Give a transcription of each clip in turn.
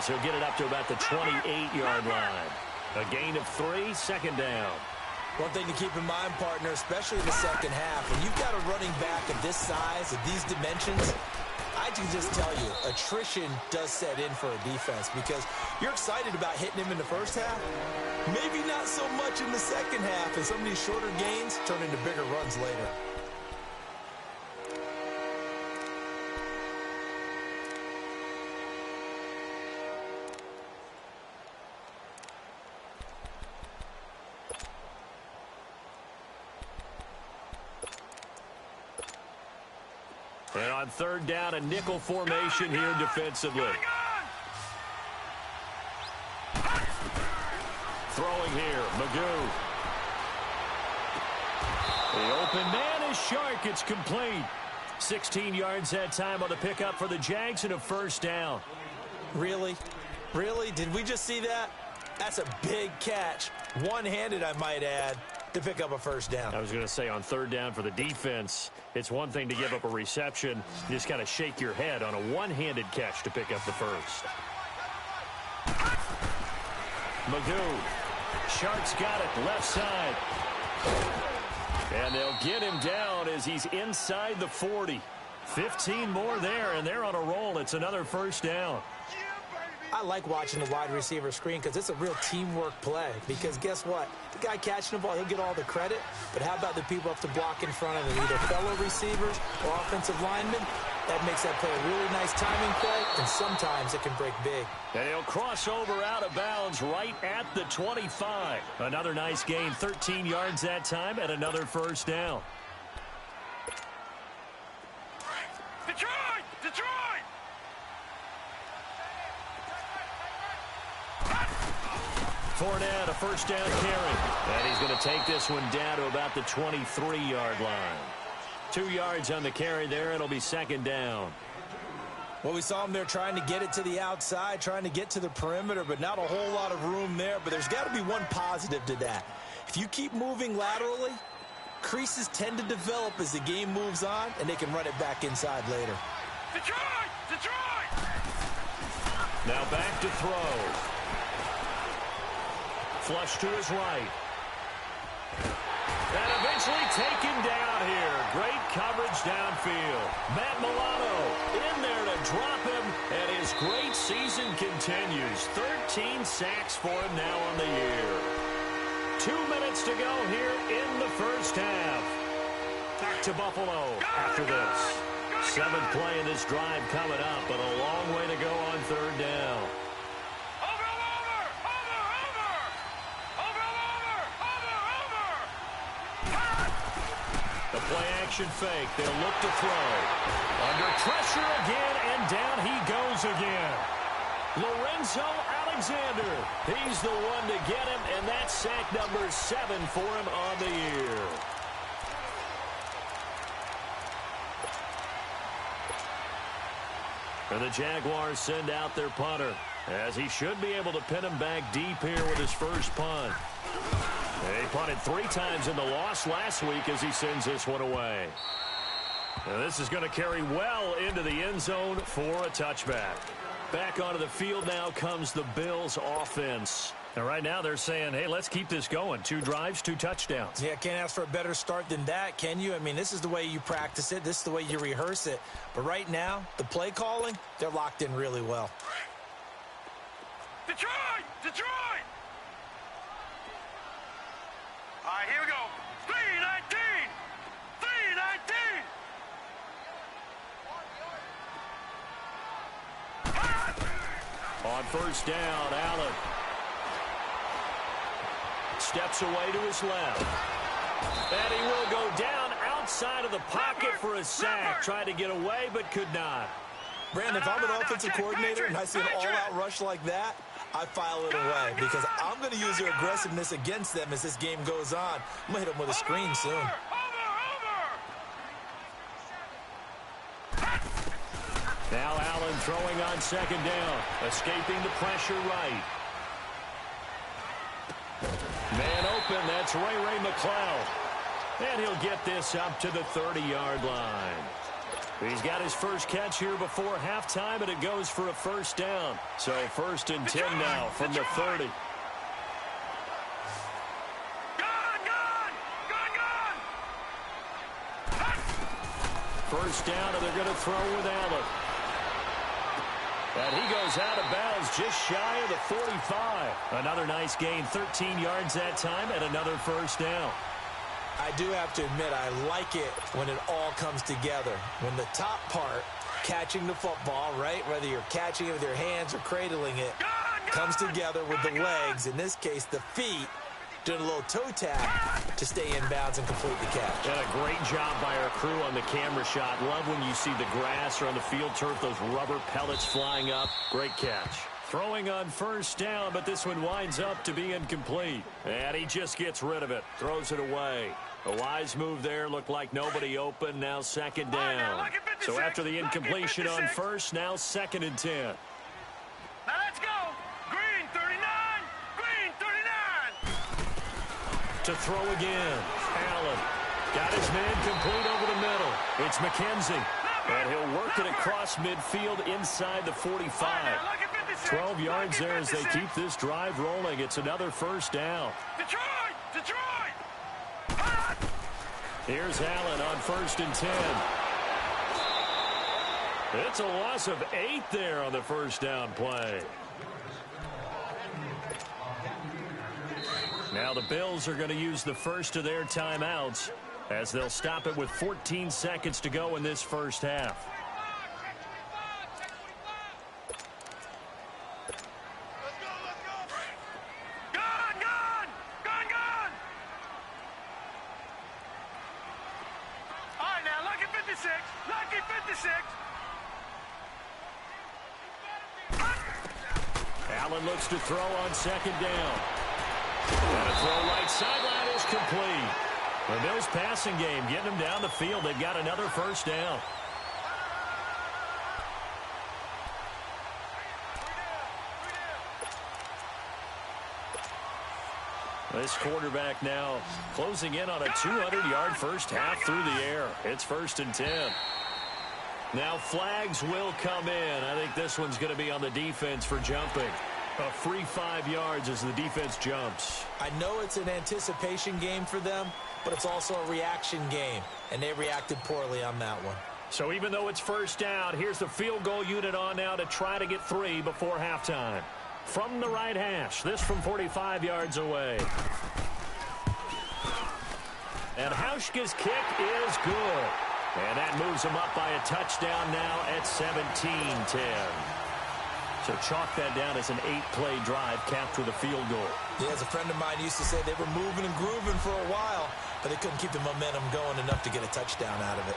as he'll get it up to about the 28-yard line. A gain of 3, second down. One thing to keep in mind, partner, especially in the second half, when you've got a running back of this size, of these dimensions, I can just tell you, attrition does set in for a defense because you're excited about hitting him in the first half. Maybe not so much in the second half, and some of these shorter gains turn into bigger runs later. And on third down, a nickel formation here defensively. Throwing here, Magoo. The open man is Shark. It's complete. 16 yards that time on the pickup for the Jags and a first down. Really? Really? Did we just see that? That's a big catch. One-handed, I might add, to pick up a first down. I was going to say on third down for the defense, it's one thing to give up a reception. You just got to shake your head on a one-handed catch to pick up the first. Magoo. Shark's got it, left side. And they'll get him down as he's inside the 40. 15 more there, and they're on a roll. It's another first down. I like watching the wide receiver screen because it's a real teamwork play. Because guess what? The guy catching the ball, he'll get all the credit. But how about the people up to block in front of him, either fellow receivers or offensive linemen? That makes that play a really nice timing play, and sometimes it can break big. And he'll cross over out of bounds right at the 25. Another nice gain, 13 yards that time, and another first down. Detroit! Detroit! Fournette, a first down carry. And he's going to take this one down to about the 23-yard line. 2 yards on the carry there. It'll be second down. Well, we saw him there trying to get it to the outside, trying to get to the perimeter, but not a whole lot of room there. But there's got to be one positive to that. If you keep moving laterally, creases tend to develop as the game moves on, and they can run it back inside later. Detroit! Detroit! Now back to throw. Flush to his right. And eventually taken down here. Great coverage downfield. Matt Milano in there to drop him, and his great season continues. 13 sacks for him now on the year. 2 minutes to go here in the first half. Back to Buffalo after this. 7th play of this drive coming up, but a long way to go on third down. The play-action fake. They'll look to throw. Under pressure again, and down he goes again. Lorenzo Alexander. He's the one to get him, and that's sack number 7 for him on the year. And the Jaguars send out their punter, as he should be able to pin him back deep here with his first punt. He punted 3 times in the loss last week as he sends this one away. And this is going to carry well into the end zone for a touchback. Back onto the field now comes the Bills offense. And right now they're saying, hey, let's keep this going. 2 drives, 2 touchdowns. Yeah, can't ask for a better start than that, can you? I mean, this is the way you practice it. This is the way you rehearse it. But right now, the play calling, they're locked in really well. Detroit! Detroit! All right, here we go. 319! 319! On first down, Allen steps away to his left. And he will go down outside of the pocket for a sack. Tried to get away, but could not. Brandon, if I'm an offensive coordinator and I see an all-out rush like that, I file it away because I'm going to use their aggressiveness against them as this game goes on. I'm going to hit them with a screen soon. Now Allen throwing on second down, escaping the pressure right. Man open, that's Ray McCloud. And he'll get this up to the 30-yard line. He's got his first catch here before halftime, and it goes for a first down. So 1st and 10 now from the 30. First down, and they're going to throw with Allen. And he goes out of bounds just shy of the 45. Another nice gain, 13 yards that time, and another first down. I do have to admit, I like it when it all comes together. When the top part, catching the football, right, whether you're catching it with your hands or cradling it, comes together with the legs, in this case the feet, doing a little toe tap to stay in bounds and complete the catch. And a great job by our crew on the camera shot. Love when you see the grass or on the field turf, those rubber pellets flying up. Great catch. Throwing on first down, but this one winds up to be incomplete. And he just gets rid of it. Throws it away. A wise move there. Looked like nobody open. Now 2nd down. So after the incompletion on first, now 2nd and 10. Now let's go. Green 39. Green 39. To throw again. Allen. Got his man complete over the middle. It's McKenzie. And he'll work it across midfield inside the 45. 12 yards there as they keep this drive rolling. It's another first down. Detroit! Detroit! Here's Allen on 1st and 10. It's a loss of 8 there on the first down play. Now the Bills are going to use the first of their timeouts as they'll stop it with 14 seconds to go in this first half. Allen looks to throw on 2nd down. And a throw right sideline is complete. The Bills passing game getting them down the field. They've got another first down. This quarterback now closing in on a 200-yard first half through the air. It's 1st and 10. Now flags will come in. I think this one's going to be on the defense for jumping. A free 5 yards as the defense jumps. I know it's an anticipation game for them, but it's also a reaction game, and they reacted poorly on that one. So even though it's first down, here's the field goal unit on now to try to get 3 before halftime. From the right hash, this from 45 yards away. And Hauschka's kick is good. And that moves them up by a touchdown now at 17-10. So chalk that down as an 8-play drive capped with a field goal. Yeah, as a friend of mine used to say, they were moving and grooving for a while, but they couldn't keep the momentum going enough to get a touchdown out of it.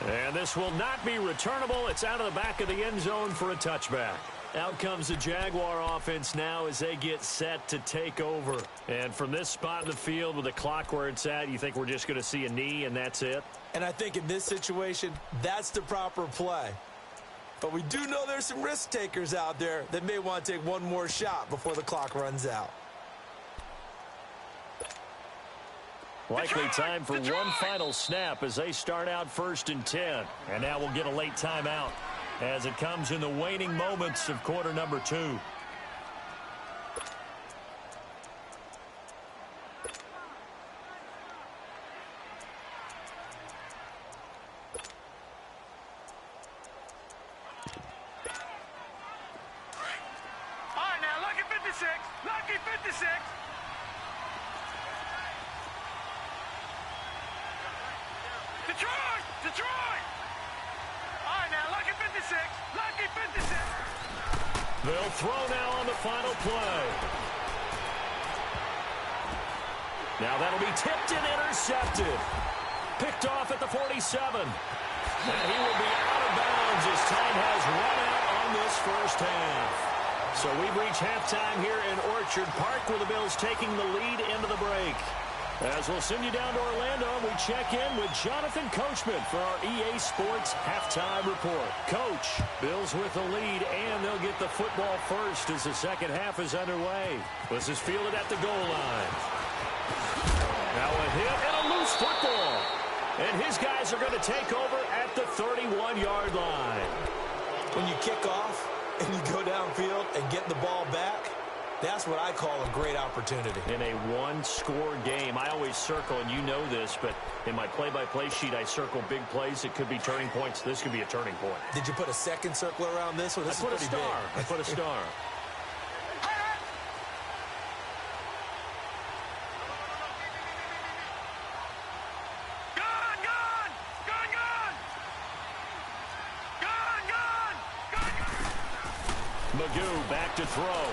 And this will not be returnable. It's out of the back of the end zone for a touchback. Out comes the Jaguar offense now as they get set to take over. And from this spot in the field with the clock where it's at, you think we're just going to see a knee and that's it? And I think in this situation, that's the proper play. But we do know there's some risk takers out there that may want to take one more shot before the clock runs out. Likely time for one final snap as they start out 1st and 10. And now we'll get a late timeout as it comes in the waning moments of quarter number 2. All right, now, lucky 56. Lucky 56. Detroit! Detroit! All right, now, lucky 56. Lucky 56. They'll throw now on the final play. Now that'll be tipped and intercepted. Picked off at the 47. And he will be out of bounds as time has run out on this first half. So we've reached halftime here in Orchard Park with the Bills taking the lead into the break. As we'll send you down to Orlando, we check in with Jonathan Coachman for our EA Sports Halftime Report. Coach, Bills with the lead, and they'll get the football first as the second half is underway. This is fielded at the goal line. Now a hit and a loose loose football. And his guys are going to take over at the 31-yard line. When you kick off and you go downfield and get the ball back, that's what I call a great opportunity. In a one-score game, I always circle, and you know this, but in my play-by-play sheet, I circle big plays. It could be turning points. This could be a turning point. Did you put a second circle around this one? This is pretty big. I put a star. Magoo back to throw.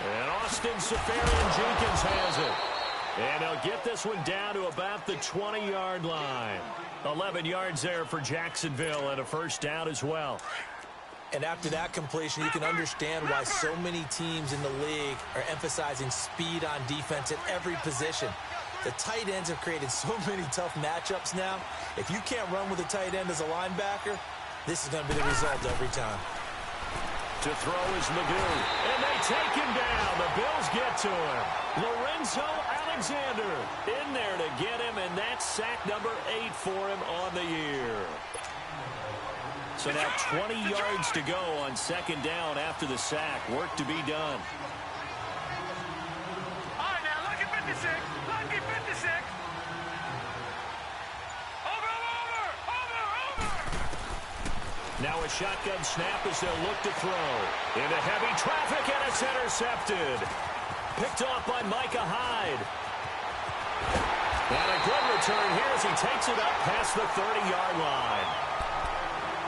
And Austin Safarian-Jenkins has it. And they'll get this one down to about the 20-yard line. 11 yards there for Jacksonville and a first down as well. And after that completion, you can understand why so many teams in the league are emphasizing speed on defense at every position. The tight ends have created so many tough matchups now. If you can't run with a tight end as a linebacker, this is going to be the result every time. To throw is Magoo. And they take him down. The Bills get to him. Lorenzo Alexander in there to get him, and that's sack number 8 for him on the year. So now 20 yards to go on second down after the sack. Work to be done. All right, now, lucky 56. Lucky 56. Now a shotgun snap as they'll look to throw. Into heavy traffic, and it's intercepted. Picked off by Micah Hyde. And a good return here as he takes it up past the 30-yard line.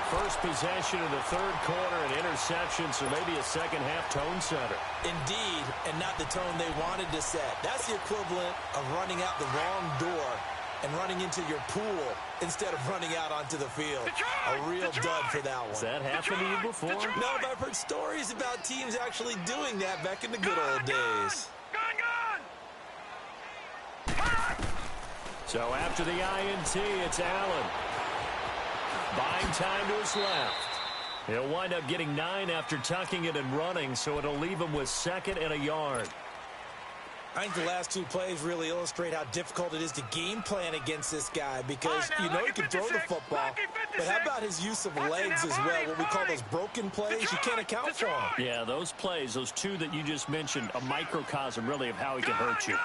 First possession of the third quarter, an interception, so maybe a second-half tone setter. Indeed, and not the tone they wanted to set. That's the equivalent of running out the wrong door and running into your pool instead of running out onto the field. A real dud for that one. Has that happened to you before? No, but I've heard stories about teams actually doing that back in the good old days. So after the INT, it's Allen. Buying time to his left. He'll wind up getting 9 after tucking it and running, so it'll leave him with 2nd and a yard. I think the last two plays really illustrate how difficult it is to game plan against this guy because you know he can throw the football, but how about his use of legs as well, what we call those broken plays? You can't account for them. Yeah, those plays, those two that you just mentioned, a microcosm really of how he can hurt you.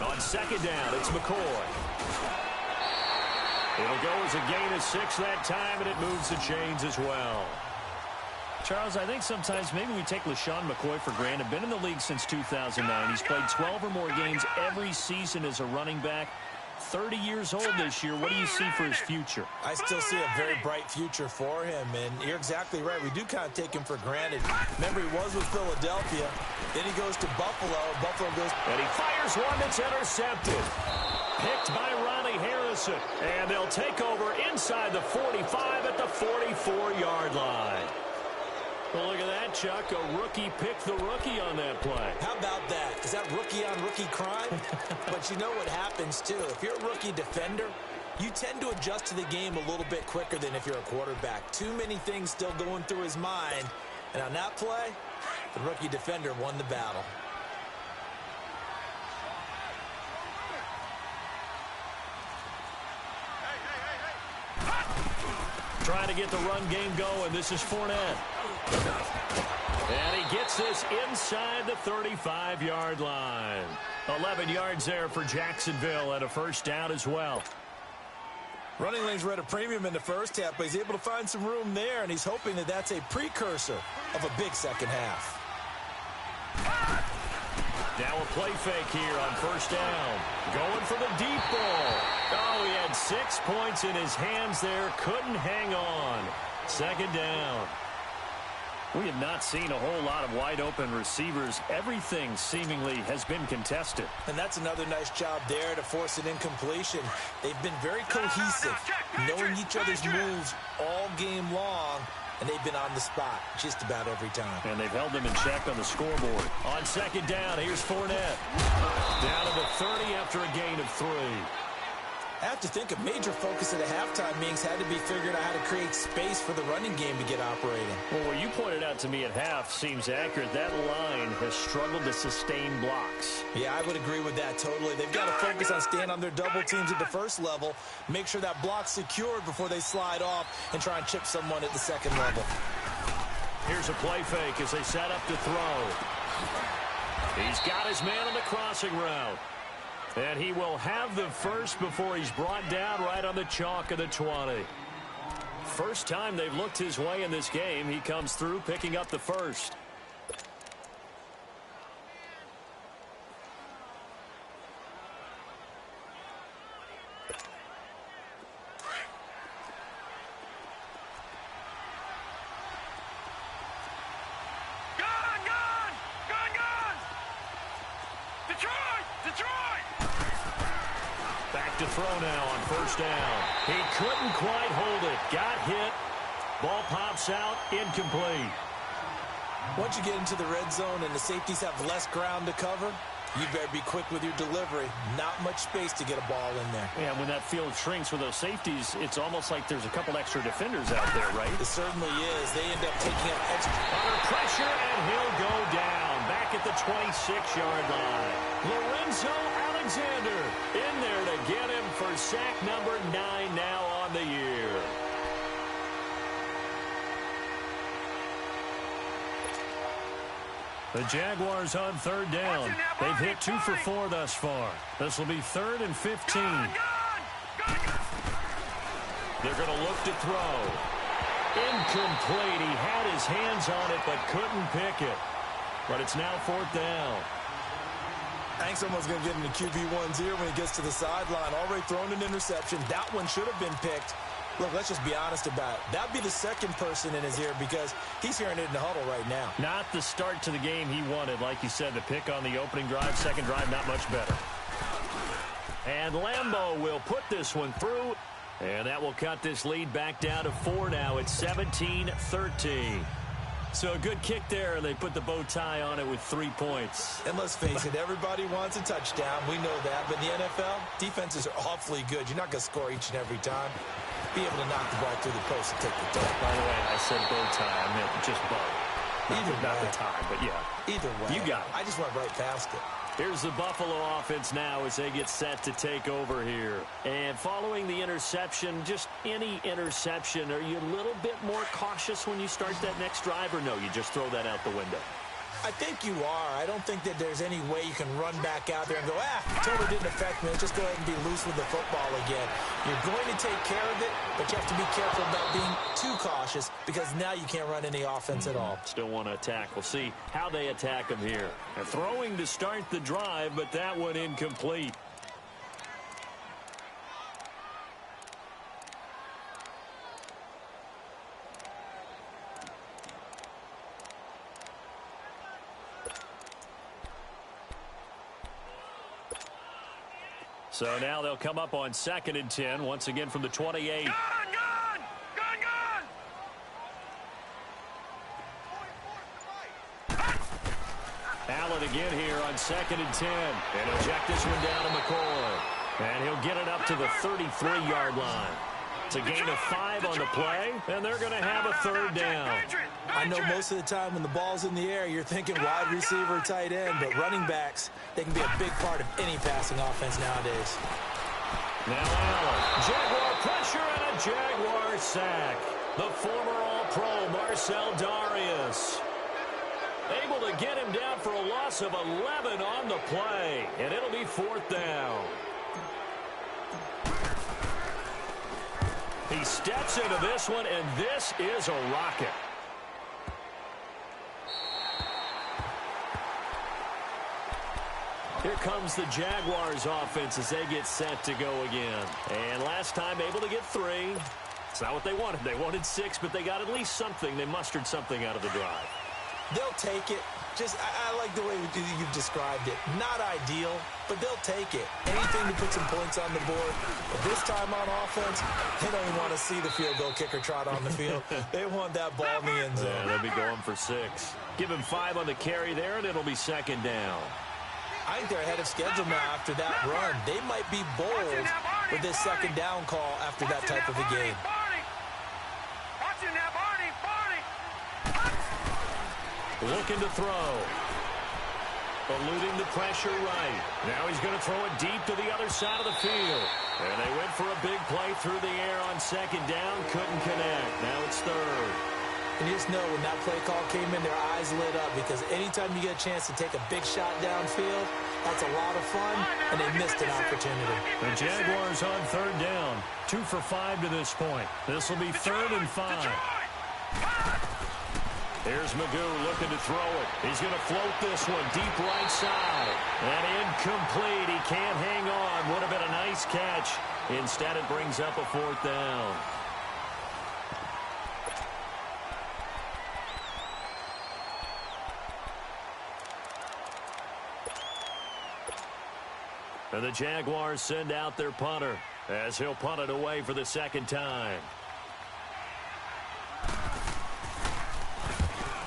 On second down, it's McCoy. It'll go as a gain of 6 that time, and it moves the chains as well. Charles, I think sometimes maybe we take LaShawn McCoy for granted. Been in the league since 2009. He's played 12 or more games every season as a running back. 30 years old this year. What do you see for his future? I still see a very bright future for him, and you're exactly right. We do kind of take him for granted. Remember, he was with Philadelphia. Then he goes to Buffalo. Buffalo goes... And he fires one that's intercepted. Picked by Ronnie Harrison. And they'll take over inside the 45 at the 44-yard line. Well, look at that, Chuck. A rookie picked the rookie on that play. How about that? Is that rookie-on-rookie crime? But you know what happens, too. If you're a rookie defender, you tend to adjust to the game a little bit quicker than if you're a quarterback. Too many things still going through his mind. And on that play, the rookie defender won the battle. Trying to get the run game going. This is Fournette. And he gets this inside the 35-yard line. 11 yards there for Jacksonville and a first down as well. Running lanes were at a premium in the first half, but he's able to find some room there, and he's hoping that that's a precursor of a big second half. Now a play fake here on first down. Going for the deep ball. Oh, he had 6 points in his hands there. Couldn't hang on. Second down. We have not seen a whole lot of wide-open receivers. Everything seemingly has been contested. And that's another nice job there to force an incompletion. They've been very cohesive, knowing each other's moves all game long, and they've been on the spot just about every time. And they've held them in check on the scoreboard. On second down, here's Fournette. Down to the 30 after a gain of 3. I have to think a major focus of the halftime meetings had to be figuring out how to create space for the running game to get operating. Well, what you pointed out to me at half seems accurate. That line has struggled to sustain blocks. Yeah, I would agree with that totally. They've got to focus on staying on their double teams at the first level, make sure that block's secured before they slide off and try and chip someone at the second level. Here's a play fake as they set up to throw. He's got his man on the crossing route. And he will have the first before he's brought down right on the chalk of the 20. First time they've looked his way in this game. He comes through picking up the first. Back to throw now on first down. He couldn't quite hold it. Got hit. Ball pops out. Incomplete. Once you get into the red zone and the safeties have less ground to cover, you better be quick with your delivery. Not much space to get a ball in there. Yeah, when that field shrinks with those safeties, it's almost like there's a couple extra defenders out there, right? It certainly is. They end up taking up extra. Under pressure, and he'll go down. Back at the 26-yard line. Lorenzo Alexander in there to get him for sack number 9 now on the year. The Jaguars on third down. They've hit 2 for 4 thus far. This will be 3rd and 15. They're going to look to throw. Incomplete. He had his hands on it but couldn't pick it. But it's now 4th down. I think someone's going to get into QB1's ear when he gets to the sideline. Already thrown an interception. That one should have been picked. Look, let's just be honest about it. That'd be the second person in his ear because he's hearing it in the huddle right now. Not the start to the game he wanted. Like you said, the pick on the opening drive, second drive, not much better. And Lambeau will put this one through. And that will cut this lead back down to 4 now. It's 17-13. So a good kick there, and they put the bow tie on it with 3 points. And let's face it, everybody wants a touchdown. We know that. But in the NFL, defenses are awfully good. You're not going to score each and every time. Be able to knock the ball through the post and take the touch. By the way, I said bow tie. I meant just bow. Not the tie, but yeah. Either way. You got it. I just went right past it. Here's the Buffalo offense now as they get set to take over here. And following the interception, just any interception, are you a little bit more cautious when you start that next drive, or no, you just throw that out the window? I think you are. I don't think that there's any way you can run back out there and go, totally didn't affect me. Just go ahead and be loose with the football again. You're going to take care of it, but you have to be careful about being too cautious because now you can't run any offense at all. Still want to attack. We'll see how they attack him here. And throwing to start the drive, but that one incomplete. So now they'll come up on 2nd and 10, once again from the 28. Gun! Allen again here on 2nd and 10. And he'll jack this one down to McCoy. And he'll get it up to the 33-yard line. It's a gain of 5 on the play, and they're going to have a 3rd down. I know most of the time when the ball's in the air, you're thinking wide receiver, tight end, but running backs, they can be a big part of any passing offense nowadays. Now Allen, Jaguar pressure and a Jaguar sack. The former All-Pro Marcel Darius able to get him down for a loss of 11 on the play, and it'll be 4th down. He steps into this one, and this is a rocket. Here comes the Jaguars offense as they get set to go again. And last time able to get 3. It's not what they wanted. They wanted 6, but they got at least something. They mustered something out of the drive. They'll take it. I like the way you've described it. Not ideal, but they'll take it. Anything to put some points on the board. But this time on offense, they don't even want to see the field goal kicker trot on the field. They want that ball in the end zone. Yeah, they'll be going for 6. Give him 5 on the carry there, and it'll be 2nd down. I think they're ahead of schedule now after that run. They might be bold with this second down call after that type of a game. Watch it now, Barney. Looking to throw. Eluding the pressure right. Now he's going to throw it deep to the other side of the field. And they went for a big play through the air on second down. Couldn't connect. Now it's third. And you just know when that play call came in, their eyes lit up, because anytime you get a chance to take a big shot downfield, that's a lot of fun, and they missed an opportunity. The Jaguars on third down. 2 for 5 to this point. This will be third and 5. Here's Magoo looking to throw it. He's going to float this one deep right side. And incomplete. He can't hang on. Would have been a nice catch. Instead, it brings up a fourth down. And the Jaguars send out their punter as he'll punt it away for the second time.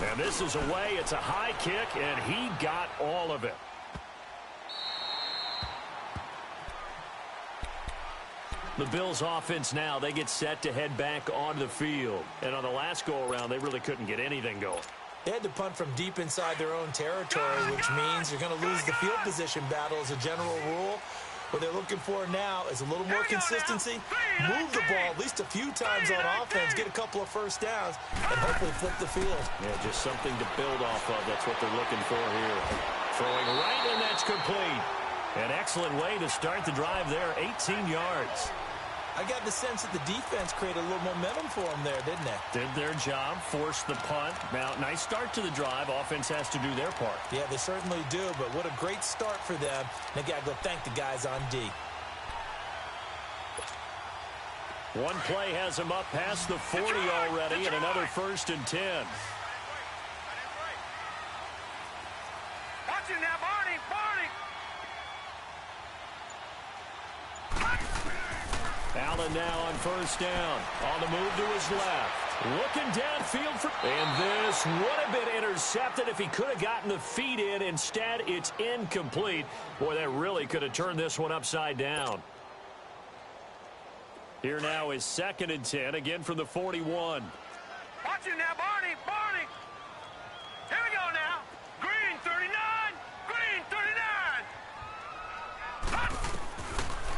And this is away. It's a high kick, and he got all of it. The Bills offense now, they get set to head back onto the field. And on the last go-around, they really couldn't get anything going. They had to punt from deep inside their own territory, which means you're going to lose the field position battle as a general rule. What they're looking for now is a little more consistency, move the ball at least a few times on offense, get a couple of first downs, and hopefully flip the field. Yeah, just something to build off of. That's what they're looking for here. Throwing right, and that's complete. An excellent way to start the drive there, 18 yards. I got the sense that the defense created a little momentum for them there, didn't they? Did their job, forced the punt. Now, nice start to the drive. Offense has to do their part. Yeah, they certainly do, but what a great start for them. They got to go thank the guys on D. One play has him up past the 40 already, and another 1st and 10. Watch it now, Barney. Allen now on first down. On the move to his left. Looking downfield for... And this would have been intercepted if he could have gotten the feet in. Instead, it's incomplete. Boy, that really could have turned this one upside down. Here now is 2nd and 10, again from the 41. Watch it now, Barney. Here we go now. Green 39.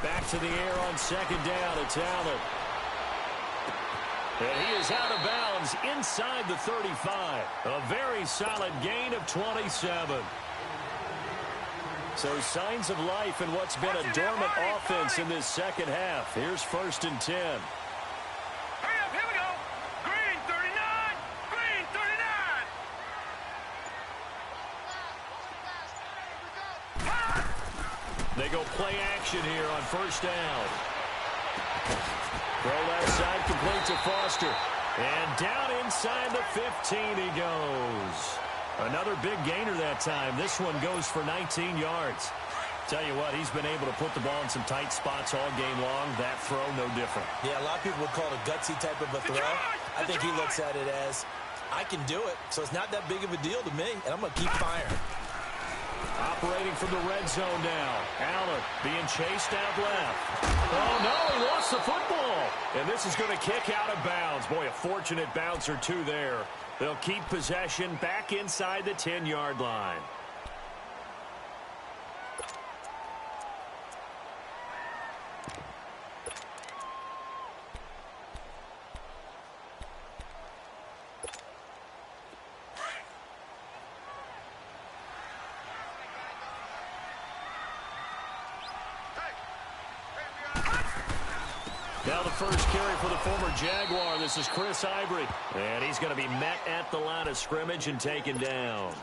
Back to the air on second down. It's Allen. And he is out of bounds inside the 35. A very solid gain of 27. So signs of life in what's been a dormant offense in this second half. Here's 1st and 10. Hurry up, here we go. Green 39. They go play action here on first down. Throw left side complete to Foster. And down inside the 15 he goes. Another big gainer that time. This one goes for 19 yards. Tell you what, he's been able to put the ball in some tight spots all game long. That throw, no different. Yeah, a lot of people would call it a gutsy type of a throw. I think he looks at it as, I can do it, so it's not that big of a deal to me, and I'm going to keep firing. Operating from the red zone now. Allen being chased out left. Oh, no, he lost the football. And this is going to kick out of bounds. Boy, a fortunate bounce or two there. They'll keep possession back inside the 10-yard line. Now the first carry for the former Jaguar. This is Chris Ivory. And he's going to be met at the line of scrimmage and taken down.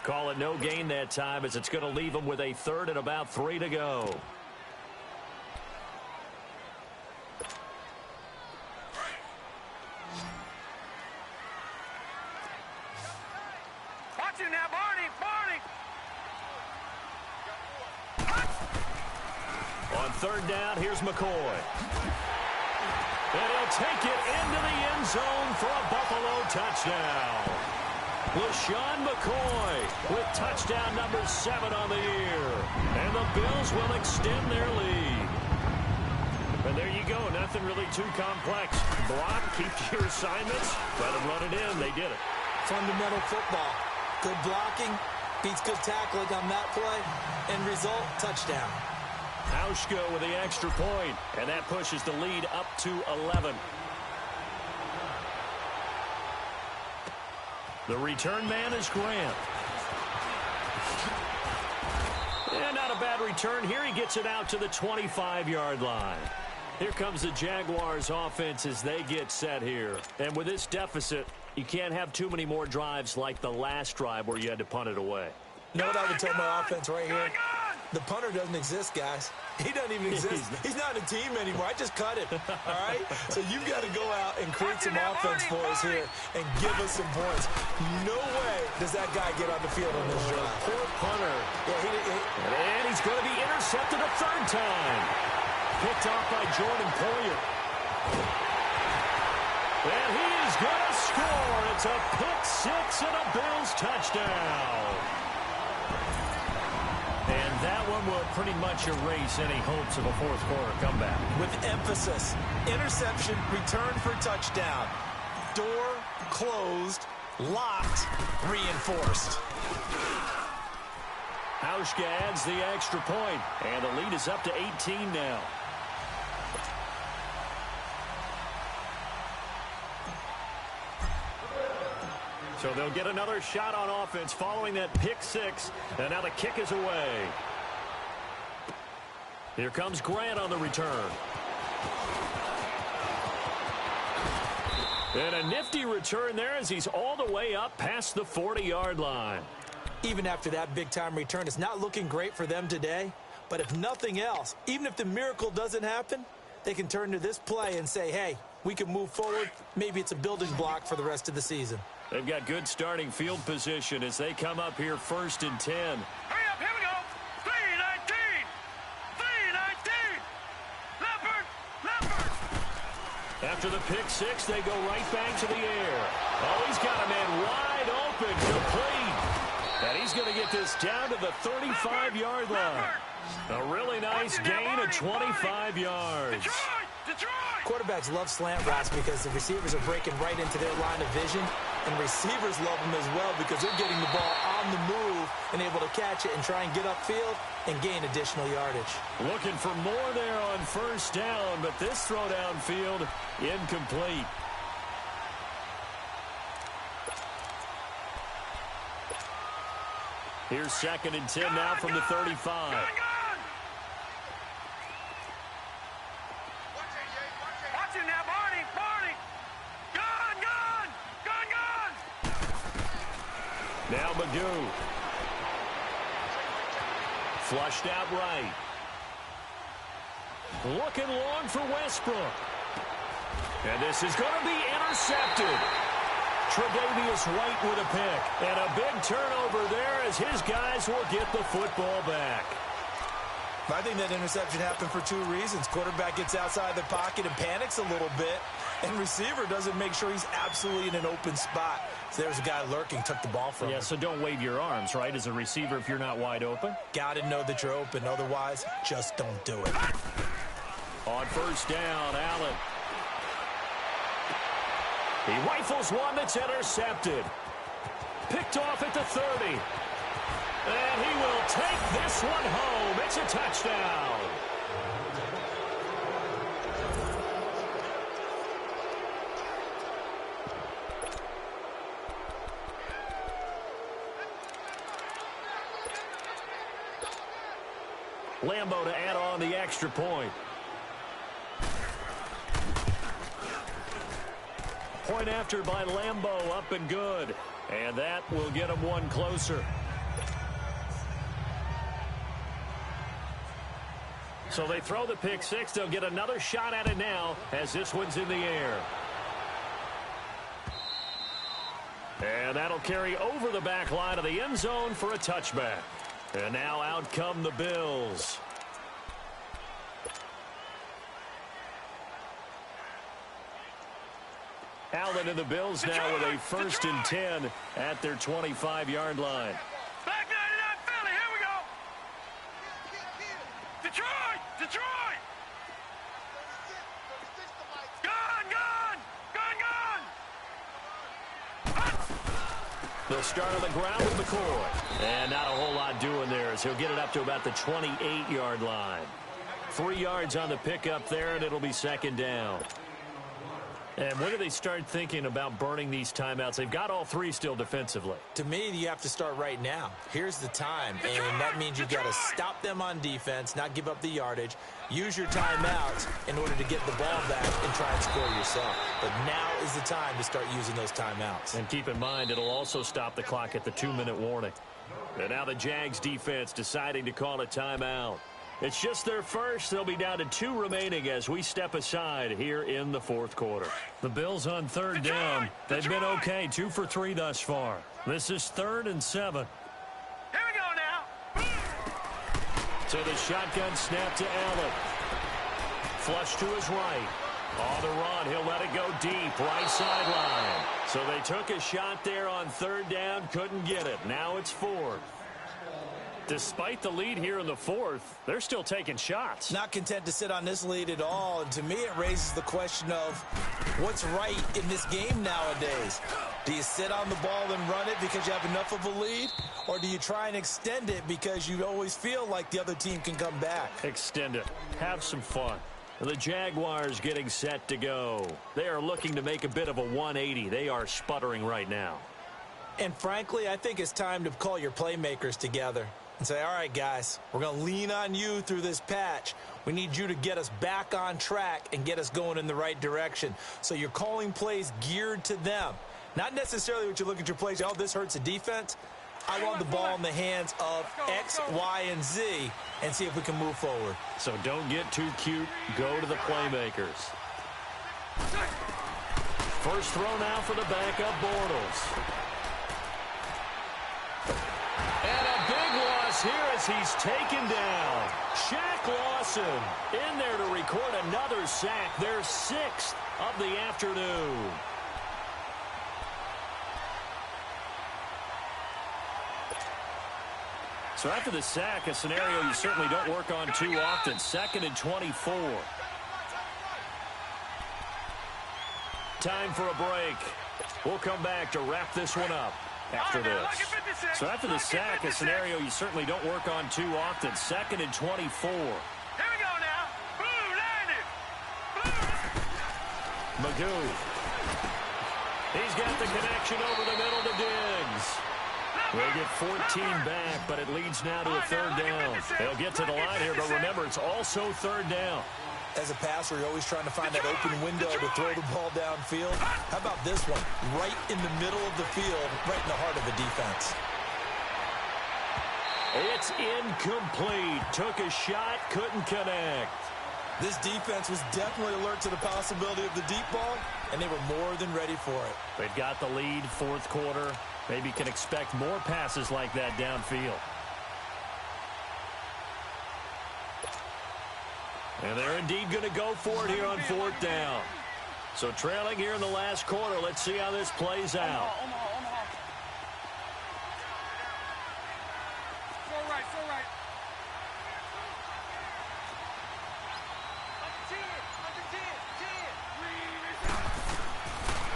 Call it no gain that time, as it's going to leave him with a 3rd and about 3 to go. Watch it now, Barney. On 3rd down, here's McCoy. And he'll take it into the end zone for a Buffalo touchdown. LaShawn McCoy with touchdown number 7 on the year. And the Bills will extend their lead. And there you go. Nothing really too complex. Block, keep to your assignments, let them run it in. They did it. Fundamental football. Good blocking beats good tackling on that play. End result, touchdown. Hauschka with the extra point, and that pushes the lead up to 11. The return man is Grant. And not a bad return here. He gets it out to the 25-yard line. Here comes the Jaguars offense as they get set here. And with this deficit, you can't have too many more drives like the last drive where you had to punt it away. You know what I would tell my offense right here? The punter doesn't exist, guys. He doesn't even exist. He's not a team anymore. I just cut it, all right? So you've got to go out and create some offense for us here and give us some points. No way does that guy get on the field on this drive. Poor punter. Yeah, and he's going to be intercepted a third time. Picked off by Jordan Poyer. And he is going to score. It's a pick six and a Bills touchdown. And that one will pretty much erase any hopes of a fourth quarter comeback. With emphasis, interception, return for touchdown. Door closed, locked, reinforced. Hauschka adds the extra point, and the lead is up to 18 now. So they'll get another shot on offense following that pick six. And now the kick is away. Here comes Grant on the return. And a nifty return there as he's all the way up past the 40-yard line. Even after that big-time return, it's not looking great for them today. But if nothing else, even if the miracle doesn't happen, they can turn to this play and say, hey, we can move forward. Maybe it's a building block for the rest of the season. They've got good starting field position as they come up here 1st and 10. Hurry up, here we go. 3-19. 3-19. Leopard. After the pick six, they go right back to the air. Oh, he's got a man wide open, complete. And he's going to get this down to the 35-yard line. A really nice gain of 25 yards. Detroit. Quarterbacks love slant routes because the receivers are breaking right into their line of vision. And receivers love them as well because they're getting the ball on the move and able to catch it and try and get upfield and gain additional yardage. Looking for more there on first down, but this throw downfield incomplete. Here's 2nd and 10 now from the 35. Watch it now, Barney. Gun. Now Magoo. Flushed out right. Looking long for Westbrook. And this is going to be intercepted. Tre'Davious White with a pick. And a big turnover there as his guys will get the football back. I think that interception happened for two reasons. Quarterback gets outside the pocket and panics a little bit. And receiver doesn't make sure he's absolutely in an open spot. So there's a guy lurking, took the ball from him. Yeah, so don't wave your arms, right, as a receiver if you're not wide open. Got to know that you're open. Otherwise, just don't do it. On first down, Allen. He rifles one that's intercepted. Picked off at the 30. And he will take this one home. It's a touchdown. Lambo to add on the extra point. Point after by Lambo, up and good. And that will get him one closer. So they throw the pick six. They'll get another shot at it now as this one's in the air. And that'll carry over the back line of the end zone for a touchback. And now out come the Bills. Allen and the Bills now with a 1st and 10 at their 25-yard line. Back 99 Philly, here we go. Detroit. They'll start on the ground with McCoy. And not a whole lot doing there as he'll get it up to about the 28-yard line. 3 yards on the pickup there, and it'll be second down. And when do they start thinking about burning these timeouts? They've got all three still defensively. To me, you have to start right now. Here's the time, and that means you've got to stop them on defense, not give up the yardage, use your timeouts in order to get the ball back and try and score yourself. But now is the time to start using those timeouts. And keep in mind, it'll also stop the clock at the 2-minute warning. And now the Jags defense deciding to call a timeout. It's just their first. They'll be down to 2 remaining as we step aside here in the fourth quarter. The Bills on third down. They've been okay, 2 for 3 thus far. This is 3rd and 7. Here we go now. To the shotgun snap to Allen. Flush to his right. On the run, he'll let it go deep, right sideline. So they took a shot there on third down, couldn't get it. Now it's 4th. Despite the lead here in the fourth, they're still taking shots. Not content to sit on this lead at all. And to me, it raises the question of what's right in this game nowadays. Do you sit on the ball and run it because you have enough of a lead? Or do you try and extend it because you always feel like the other team can come back? Extend it. Have some fun. The Jaguars getting set to go. They are looking to make a bit of a 180. They are sputtering right now. And frankly, I think it's time to call your playmakers together and say, all right, guys, we're going to lean on you through this patch. We need you to get us back on track and get us going in the right direction. So you're calling plays geared to them. Not necessarily what you look at your plays, oh, this hurts the defense. I want the ball in the hands of X, Y, and Z and see if we can move forward. So don't get too cute. Go to the playmakers. First throw now for the backup Bortles. And a big loss here as he's taken down. Shaq Lawson in there to record another sack. Their 6th of the afternoon. So after the sack, a scenario you certainly don't work on too often. 2nd and 24. Time for a break. We'll come back to wrap this one up after this. So after the sack, a scenario you certainly don't work on too often. 2nd and 24. Here we go now. Boom, landed. Boom. Magoo. He's got the connection over the middle to Diggs. They'll get 14 back, but it leads now to a 3rd down. They'll get to the line here, but remember, it's also 3rd down. As a passer, you're always trying to find that open window to throw the ball downfield. How about this one? Right in the middle of the field, right in the heart of the defense. It's incomplete. Took a shot, couldn't connect. This defense was definitely alert to the possibility of the deep ball, and they were more than ready for it. They've got the lead, 4th quarter. Maybe can expect more passes like that downfield. And they're indeed going to go for it here on 4th down. So trailing here in the last quarter. Let's see how this plays out. So right.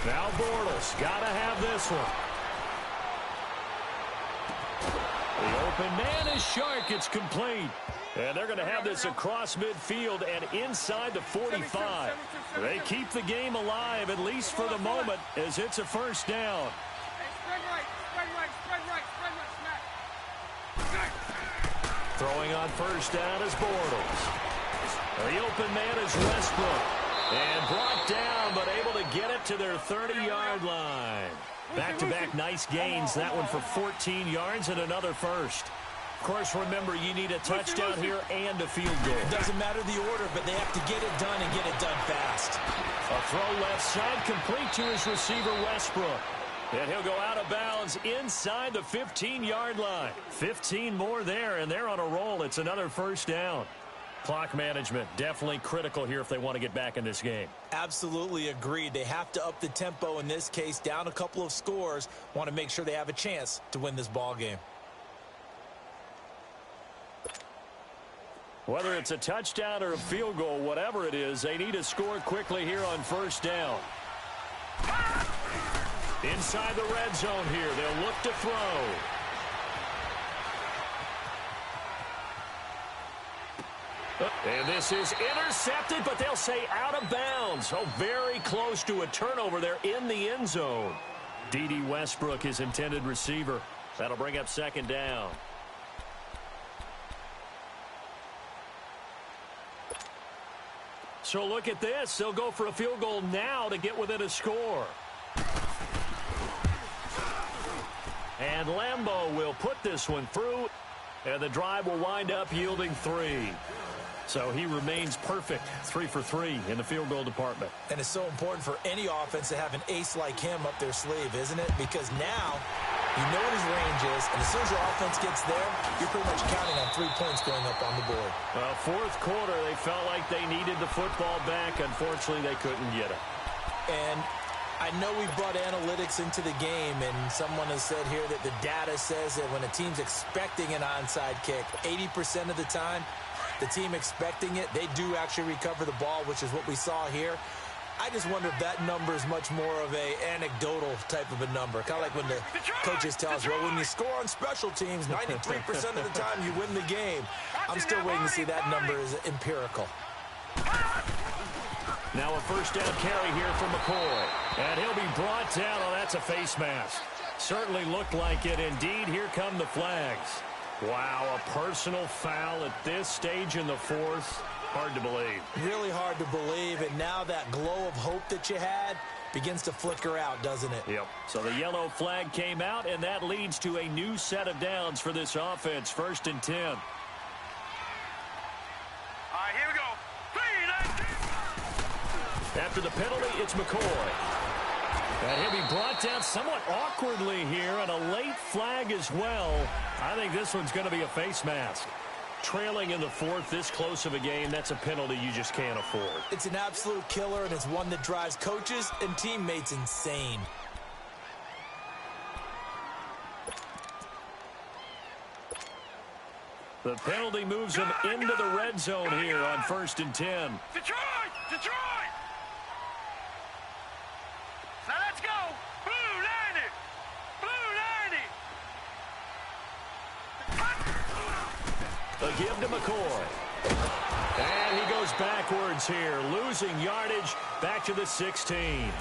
Now Bortles got to have this one. The open man is Shark. It's complete. And they're going to have this across midfield and inside the 45. They keep the game alive, at least for the moment, as it's a 1st down. Spread right, smack. Throwing on 1st down is Bortles. The open man is Westbrook. And brought down, but able to get it to their 30-yard line. Back-to-back nice gains. That one for 14 yards and another 1st. Of course, remember, you need a touchdown here and a field goal. It doesn't matter the order, but they have to get it done and get it done fast. A throw left side complete to his receiver, Westbrook. And he'll go out of bounds inside the 15-yard line. 15 more there, and they're on a roll. It's another 1st down. Clock management, definitely critical here if they want to get back in this game. Absolutely agreed. They have to up the tempo in this case, down a couple of scores. Want to make sure they have a chance to win this ball game. Whether it's a touchdown or a field goal, whatever it is, they need to score quickly here on 1st down. Inside the red zone here, they'll look to throw. And this is intercepted, but they'll say out of bounds. Oh, very close to a turnover there in the end zone. D.D. Westbrook, his intended receiver. That'll bring up second down. So look at this. They'll go for a field goal now to get within a score. And Lambeau will put this one through, and the drive will wind up yielding 3. So he remains perfect, 3 for 3 in the field goal department. And it's so important for any offense to have an ace like him up their sleeve, isn't it? Because now you know what his range is, and as soon as your offense gets there, you're pretty much counting on 3 points going up on the board. Well, fourth quarter, they felt like they needed the football back. Unfortunately, they couldn't get it. And I know we brought analytics into the game, and someone has said here that the data says that when a team's expecting an onside kick, 80% of the time, the team expecting it, they do actually recover the ball, which is what we saw here. I just wonder if that number is much more of a anecdotal type of a number. Kind of like when the coaches tell us, well, when you score on special teams, 93% of the time you win the game. I'm still waiting to see that number is empirical. Now a first down carry here from McCoy. And he'll be brought down. Oh, that's a face mask. Certainly looked like it. Indeed, here come the flags. Wow, a personal foul at this stage in the fourth. Hard to believe. Really hard to believe, and now that glow of hope that you had begins to flicker out, doesn't it? Yep. So the yellow flag came out, and that leads to a new set of downs for this offense. 1st and 10. All right, here we go. 3, 9. After the penalty, it's McCoy. And he'll be brought down somewhat awkwardly here, and a late flag as well. I think this one's going to be a face mask. Trailing in the fourth, this close of a game, that's a penalty you just can't afford. It's an absolute killer, and it's one that drives coaches and teammates insane. The penalty moves him into the red zone here on 1st and 10. Detroit! Detroit! Now let's go! Blue 90! Blue 90! A give to McCoy. And he goes backwards here, losing yardage back to the 16.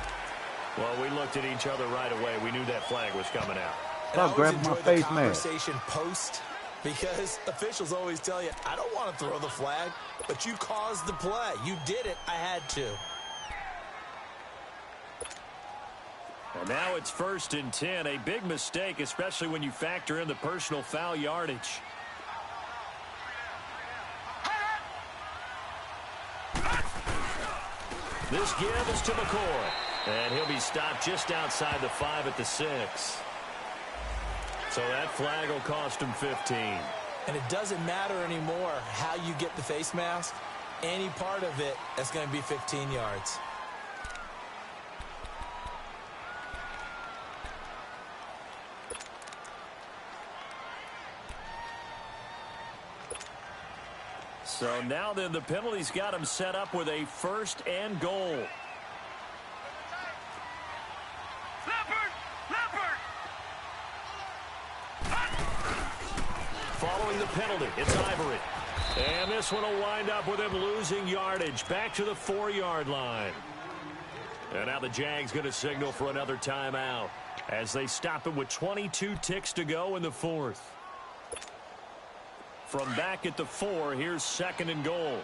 Well, we looked at each other right away. We knew that flag was coming out. Stop grabbing my face, man. Conversation post, because officials always tell you, I don't want to throw the flag, but you caused the play. You did it. I had to. And now it's 1st and 10. A big mistake, especially when you factor in the personal foul yardage. This give is to McCoy. And he'll be stopped just outside the 5 at the 6. So that flag will cost him 15. And it doesn't matter anymore how you get the face mask. Any part of it, that's going to be 15 yards. So now then the penalty's got him set up with a 1st and goal. Following the penalty, it's Ivory. And this one will wind up with him losing yardage back to the 4-yard line. And now the Jags going to signal for another timeout as they stop him with 22 ticks to go in the fourth. From back at the 4, here's 2nd and goal.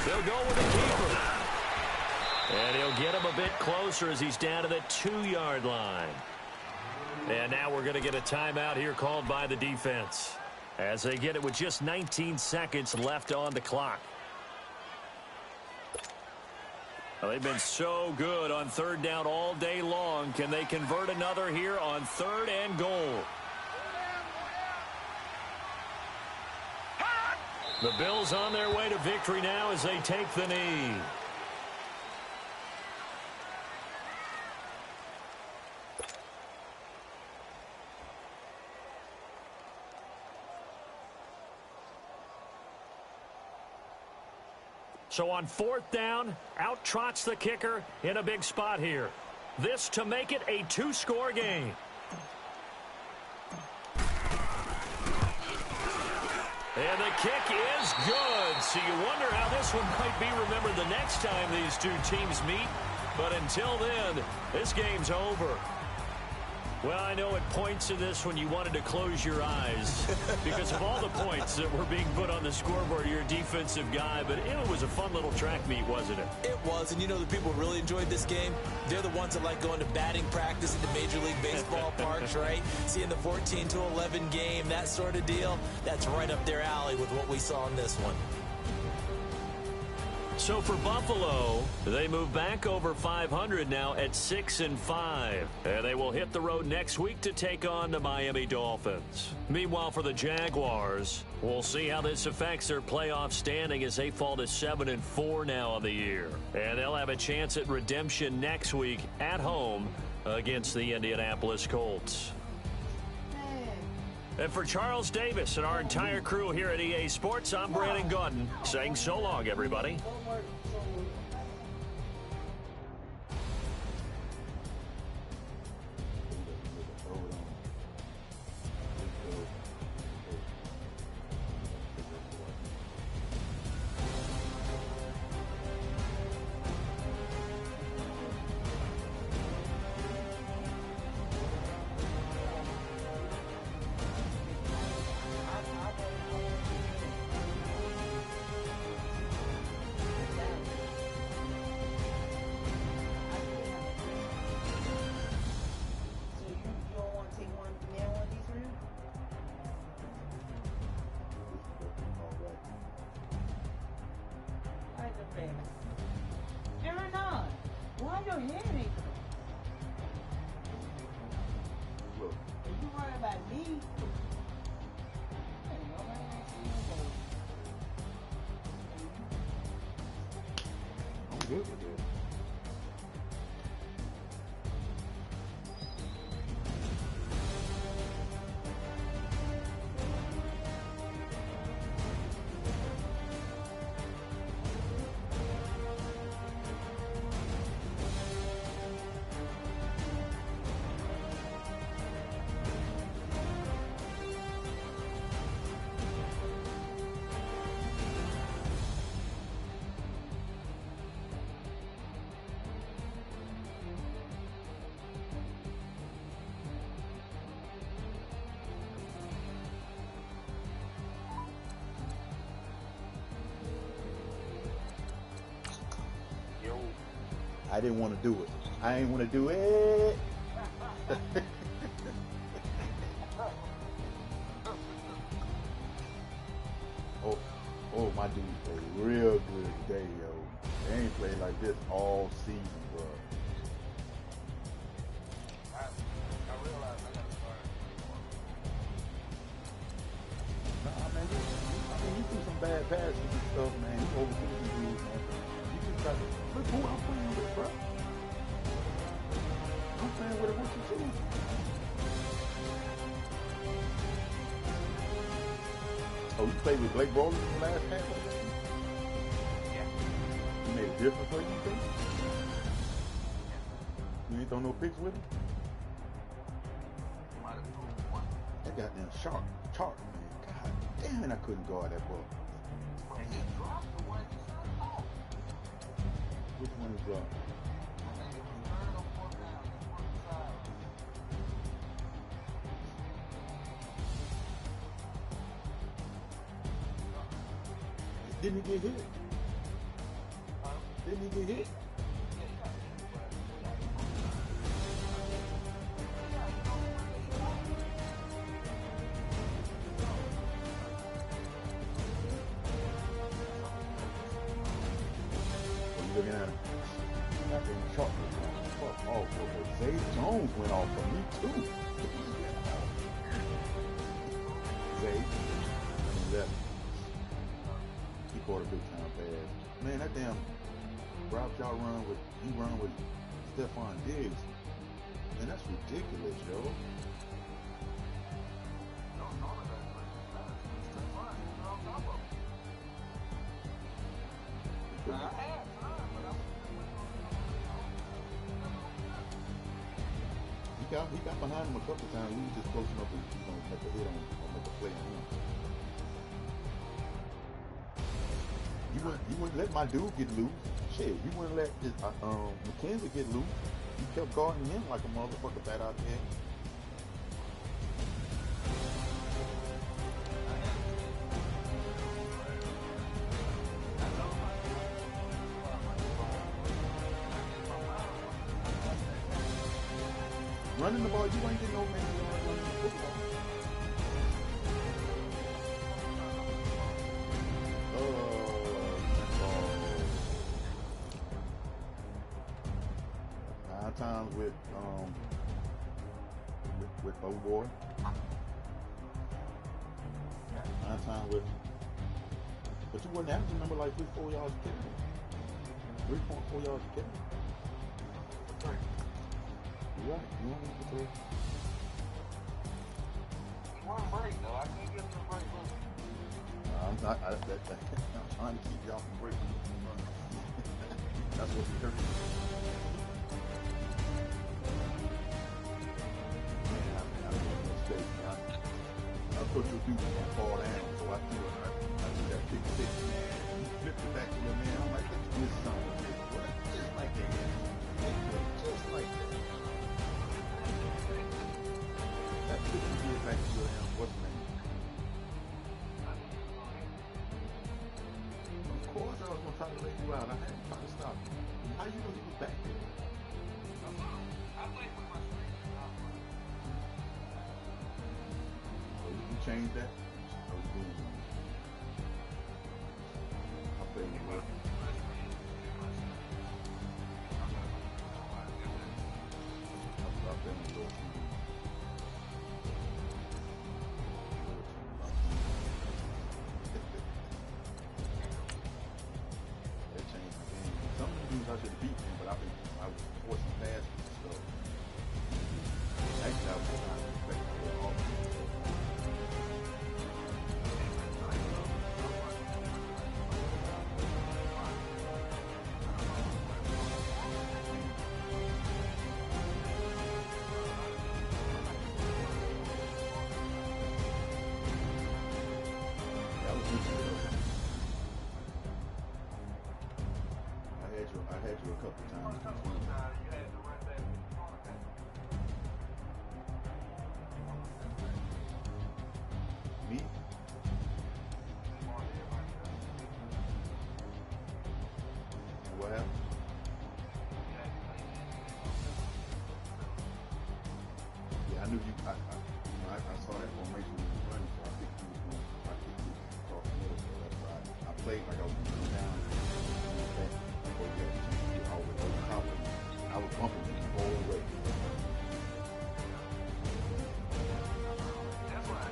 They'll go with the keeper. And he'll get him a bit closer as he's down to the 2-yard line. And now we're going to get a timeout here called by the defense as they get it with just 19 seconds left on the clock. Well, they've been so good on 3rd down all day long. Can they convert another here on 3rd and goal? The Bills on their way to victory now as they take the knee. So on 4th down, out trots the kicker in a big spot here. This to make it a 2-score game. And the kick is good. So you wonder how this one might be remembered the next time these two teams meet. But until then, this game's over. Well, I know at points in this when you wanted to close your eyes because of all the points that were being put on the scoreboard. You're a defensive guy, but it was a fun little track meet, wasn't it? It was, and you know the people who really enjoyed this game? They're the ones that like going to batting practice at the Major League Baseball parks, right? Seeing the 14-11 game, that sort of deal, that's right up their alley with what we saw in this one. So for Buffalo, they move back over 500 now at 6-5. And they will hit the road next week to take on the Miami Dolphins. Meanwhile, for the Jaguars, we'll see how this affects their playoff standing as they fall to 7-4 now on the year. And they'll have a chance at redemption next week at home against the Indianapolis Colts. And for Charles Davis and our entire crew here at EA Sports, I'm Brandon Gaudin saying so long, everybody. I didn't want to do it. I ain't want to do it. oh, my dude played real good today, yo. They ain't played like this all season, bro. I realize I got to start. Nah, man, you threw some bad passes and stuff, man. You overthrew some dudes, man. You just try to look who I'm playing with, bro. I'm playing with it. What you see? Oh, you played with Blake Bowles in the last half of the game? Yeah. You made a difference for you, you think? You ain't throw no picks with him? Might have thrown one. That goddamn shark, man. God damn it, I couldn't guard that ball. But he dropped the one he said, oh. Which one is dropped? I think it was third or fourth down. He put the side. Didn't he get hit? Didn't he get hit? What are you looking at? That thing chocolate. Fuck off, bro. Zay Jones went off for me too. Zay, 11. He caught a big time pass. Man, that damn route y'all run with Stephon Diggs. Man, that's ridiculous, yo. He got behind him a couple of times. We was just close enough to make a hit on him or make a play on him. You wouldn't let my dude get loose. Shit, you wouldn't let Mackenzie get loose. You kept guarding him like a motherfucker bat out there. Running the ball, you ain't getting no man running the football. Nine times with old boy. 9 times with, but you wasn't averaging number like 3-4 yards a carry. 3.4 yards a carry. You're right. You don't need to play. One break, though. I can't get some break. I'm trying to keep y'all from breaking. That's what we heard. Man, I made a mistake. I put your dude on fall down, so I threw that big stick. He flipped it back to your man. I'm like, look at this son of a bitch. What? Just like that. Just like that. That flipped you back to your man. What's the name? Of course I was going to try to lay you out. I had to try to stop you. How you know he was back there? Oh, you can change that? Oh, you can. I'll play you well. I'll play you well. I should have beat him, but I was forcing past him, so actually I was trying to respect him all. That was good. I had you a couple times. Me? What happened? Yeah, I knew you. I saw that formation when you were running, so I think you was going. I think you was across the middle, so that's why I played like I was going down. I was bumping you the whole way. That's why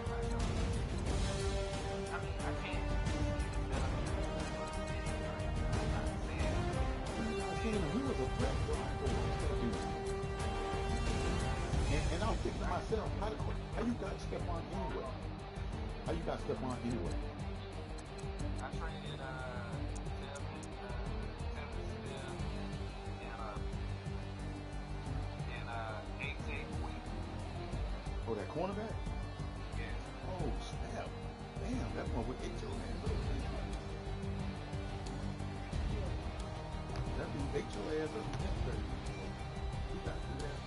I mean, I can't. He was a threat. And I'm thinking to myself, how you got Stephon anyway? How you got Stephon anyway? I traded Oh, that cornerback? Yeah. Oh, snap. Damn, that one would hit your ass. That dude ate your ass up in yesterday. He got your ass.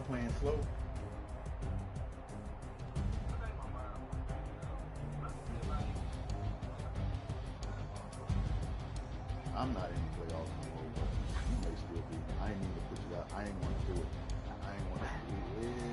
Playing slow. I'm not in the playoffs no more, but you may still be. I ain't even put you out. I ain't want to do it. I ain't want to do it. Yeah.